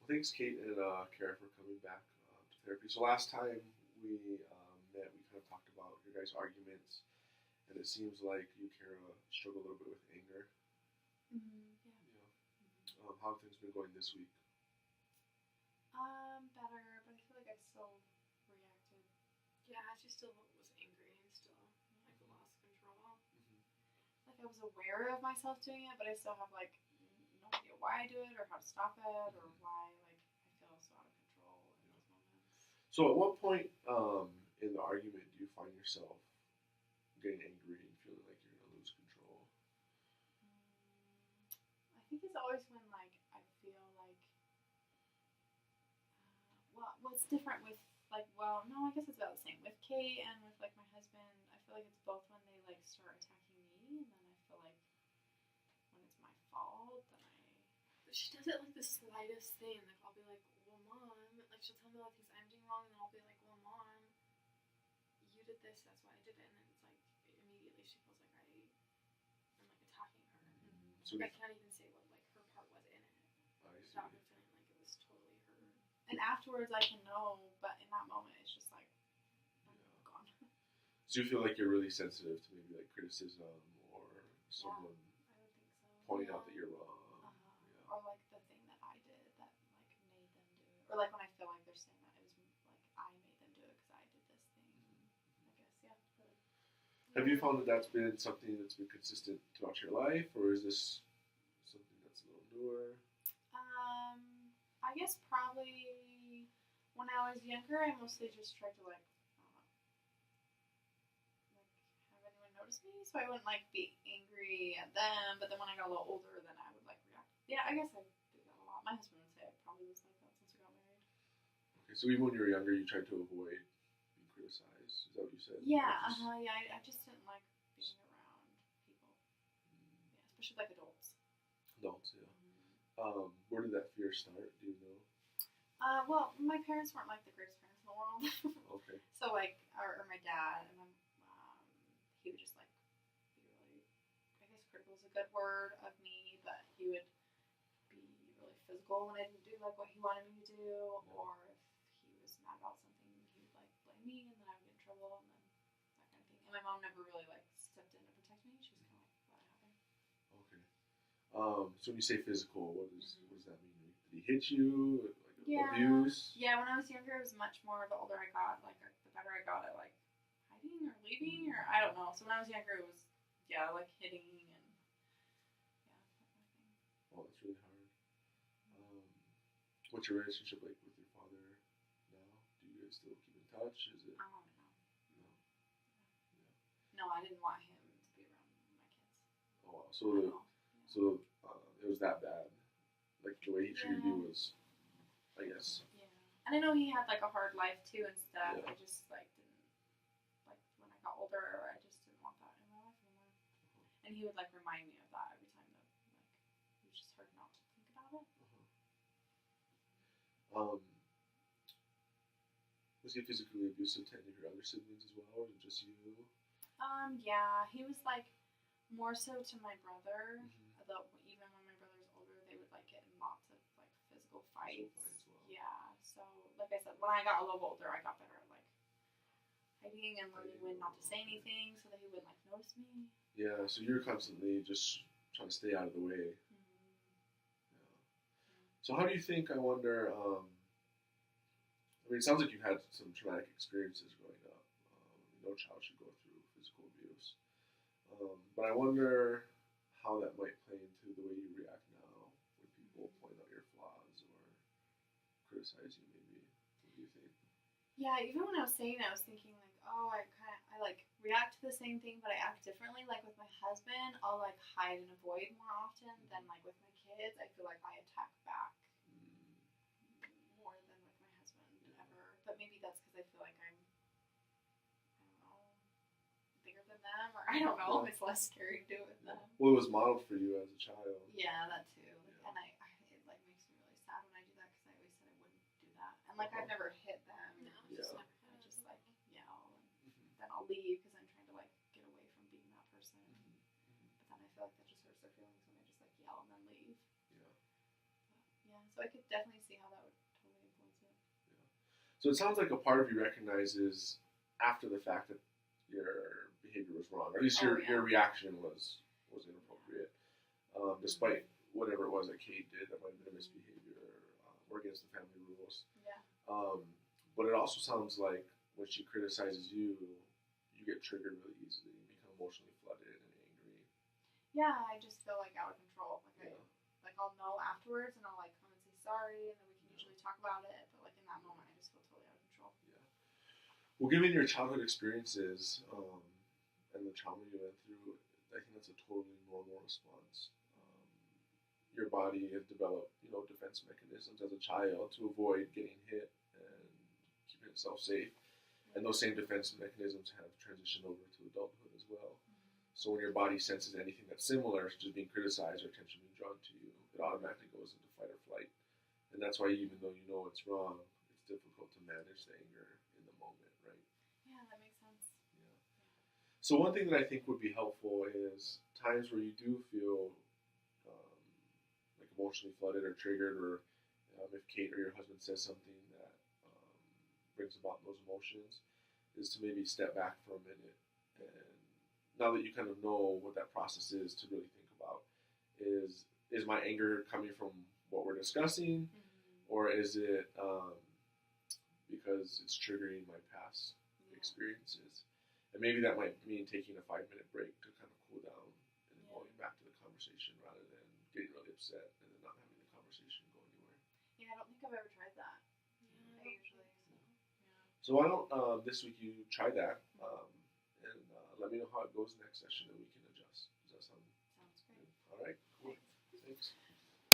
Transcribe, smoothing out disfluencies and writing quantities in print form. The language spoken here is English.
Well, thanks, Kate and Kara, for coming back to therapy. So last time we met, we kind of talked about your guys' arguments, and it seems like you, Kara, struggle a little bit with anger. Yeah. How have things been going this week? Better, but I feel like I still reacted. Yeah, she still was angry and still lost control. Like I was aware of myself doing it, but I still have no idea why I do it or how to stop it or why I feel so out of control in those moments. So at what point in the argument do you find yourself getting angry and feeling like you're going to lose control? I think it's always when I feel like what's different with no, I guess it's about the same with Kate and with my husband. I feel like it's both when they start attacking me, and then I feel like when it's my fault, then But she does it the slightest thing. I'll be like, well, Mom, she'll tell me all the things I'm doing wrong, and I'll be like, well, Mom, you did this, that's why I did it, and then it's immediately she feels like I'm attacking her. So I can't even say what her part was in it without her feeling like it was totally her. And afterwards I can know, but in that moment it's just gone. So you feel like you're really sensitive to maybe criticism or someone pointing out that you're wrong. Or the thing that I did that made them do it. Or when I feel like they're saying that it was I made them do it because I did this thing. I guess, yeah. Have you found that that's been something that's been consistent throughout your life, or is this something that's a little newer? I guess probably when I was younger, I mostly just tried to have anyone notice me, so I wouldn't be angry at them. But then when I got a little older, then I would react. Yeah, I guess I do that a lot. My husband would say I probably was like that since we got married. Okay, so even when you were younger, you tried to avoid being criticized. Is that what you said? Yeah, yeah. I just didn't like being around people. Yeah, especially adults. Adults, yeah. Where did that fear start? Do you know? Well, my parents weren't the greatest parents in the world. Okay. So or my dad, and he would just be really, I guess critical is a good word of me, but he would be really physical when I didn't do what he wanted me to do, or if he was mad about something, he would blame me, and then I would get in trouble, and then that kind of thing. And my mom never really stepped in to protect me. She was kind of let it happen. Okay. So when you say physical, what does that mean? Did he hit you? Abuse? Yeah, when I was younger, it was much more. The older I got, the better I got at hiding or leaving, or I don't know. So when I was younger, it was hitting and that kind of thing. Oh, that's really hard. What's your relationship like with your father now? Do you guys still keep in touch? Is it? No. No, I didn't want him to be around my kids. Oh wow. So it was that bad. The way he treated you was, I guess. Yeah. And I know he had a hard life too and stuff. Yeah. I just didn't when I got older, I just didn't want that in my life anymore. And he would remind me of that every time that it was just hard not to think about it. Was he physically abusive to any of your other siblings as well, or was it just you? Yeah, he was more so to my brother. Although even when my brother was older, they would get in lots of physical fights. Yeah. So I said, when I got a little older, I got better at hiding and learning when not to say anything so that he wouldn't notice me. Yeah. So you're constantly just trying to stay out of the way. Yeah. So how do you think? I wonder. It sounds like you've had some traumatic experiences growing up. No child should go through physical abuse. But I wonder how that might play into the way you react now when people point out your flaws or criticize you, maybe. What do you think? Yeah, even when I was saying it, I was thinking I react to the same thing, but I act differently. With my husband, I'll hide and avoid more often than with my kids. I feel I attack back more than with my husband ever. But maybe that's because I feel I'm, I don't know, bigger than them, or I don't know. It's less scary to do it with them. Well, it was modeled for you as a child. Yeah, that too. And it makes me really sad when I do that because I always said I wouldn't do that. And I've never hit them. No, I just yell, and then I'll leave because I'm trying to get away from being that person. But then I feel that just hurts their feelings when I just yell and then leave. Yeah. But, yeah, So I could definitely see how that would totally influence it. So it sounds like a part of you recognizes after the fact that your behavior was wrong, or at least your reaction was inappropriate, despite whatever it was that Kate did that might have been a misbehavior or against the family rules. Yeah. But it also sounds like when she criticizes you, you get triggered really easily, you become emotionally flooded and angry. Yeah, I just feel like out of control. Like I'll know afterwards, and I'll like come and say sorry, and then we can usually talk about it. But like in that moment, I just feel totally out of control. Yeah. Well, given your childhood experiences and the trauma you went through, I think that's a totally normal response. Your body has developed, defense mechanisms as a child to avoid getting hit and keeping itself safe. And those same defense mechanisms have transitioned over to adulthood as well. So when your body senses anything that's similar, such as being criticized or attention being drawn to you, it automatically goes into fight or flight. And that's why even though you know it's wrong, it's difficult to manage the anger in the moment, right? Yeah, that makes sense. Yeah. So one thing that I think would be helpful is times where you do feel like emotionally flooded or triggered, or if Kate or your husband says something that brings about those emotions, is to maybe step back for a minute. And now that you kind of know what that process is, to really think about is my anger coming from what we're discussing, or is it because it's triggering my past experiences? And maybe that might mean taking a 5-minute break to kind of cool down and then going back to the conversation rather than getting really upset and then not having the conversation go anywhere. Yeah, I don't think I've ever tried that. I usually So why don't this week you try that and let me know how it goes next session and we can adjust. Does that sound Sounds great. good? All right, cool. Thanks.